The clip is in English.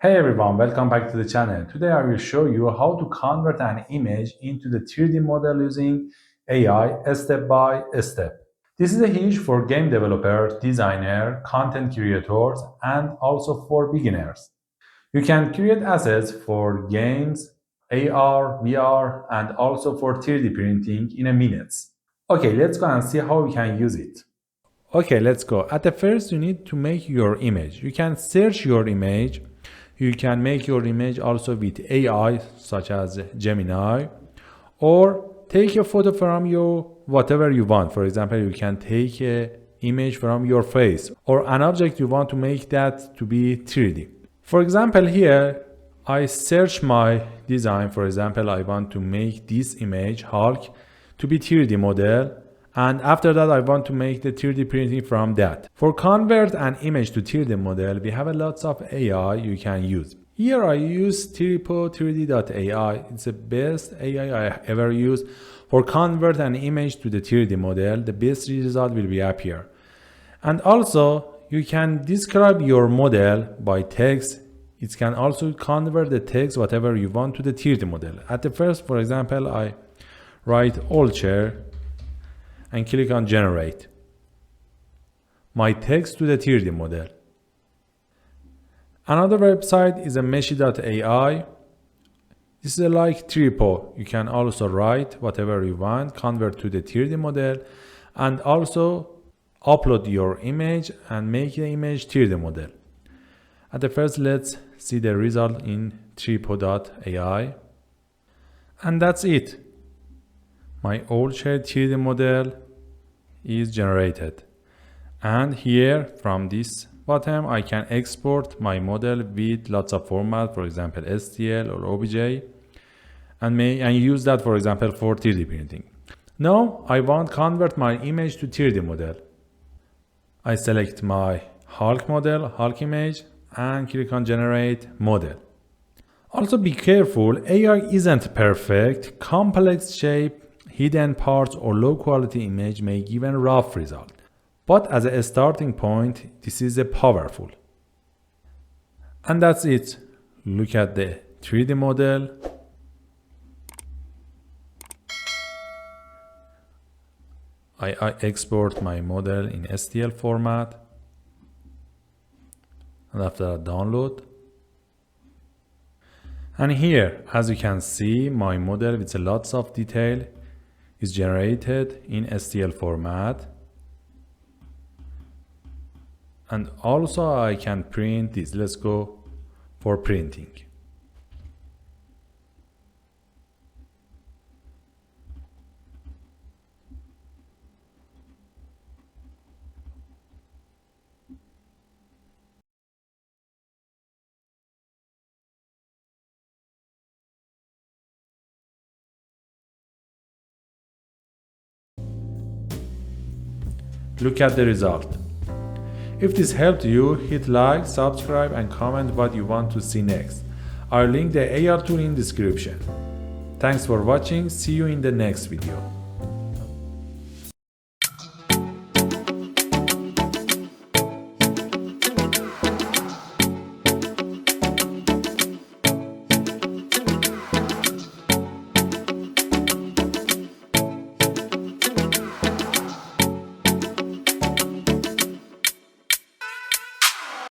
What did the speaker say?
Hey everyone, welcome back to the channel. Today I will show you how to convert an image into the 3D model using AI step by step. This is a huge for game developers, designers, content creators, and also for beginners. You can create assets for games, AR, VR, and also for 3D printing in a minutes. Okay, let's go and see how we can use it. Okay, let's go. At the first, you need to make your image. You can search your image. You can make your image also with AI, such as Gemini, or take a photo from your whatever you want. For example, you can take a image from your face or an object you want to make that to be 3D. For example, here I search my design. For example, I want to make this image Hulk to be 3D model, and after that I want to make the 3D printing from that. For convert an image to 3D model, we have a lots of AI you can use. Here I use Tripo 3D.ai. It's the best AI I ever used for convert an image to the 3D model. The best result will be appear. And also you can describe your model by text. It can also convert the text whatever you want to the 3D model. At the first, for example, I write old chair and click on generate my text to the 3D model. Another website is a Meshy.ai. This is like Tripo. You can also write whatever you want, convert to the 3D model, and also upload your image and make the image 3D model. At the first, let's see the result in Tripo.ai. And that's it. My old chair 3D model is generated. And here from this bottom, I can export my model with lots of format, for example, STL or OBJ, and use that, for example, for 3D printing. Now I want to convert my image to 3D model. I select my Hulk model, Hulk image, and click on generate model. Also be careful, AI isn't perfect. Complex shape, hidden parts, or low quality image may give a rough result. But as a starting point, this is a powerful. And that's it. Look at the 3D model. I export my model in STL format. And after that, download. And here, as you can see, my model with lots of detail is generated in STL format. And also I can print this. Let's go for printing. Look at the result. If this helped you, hit like, subscribe, and comment what you want to see next. I'll link the AR tool in description. Thanks for watching. See you in the next video.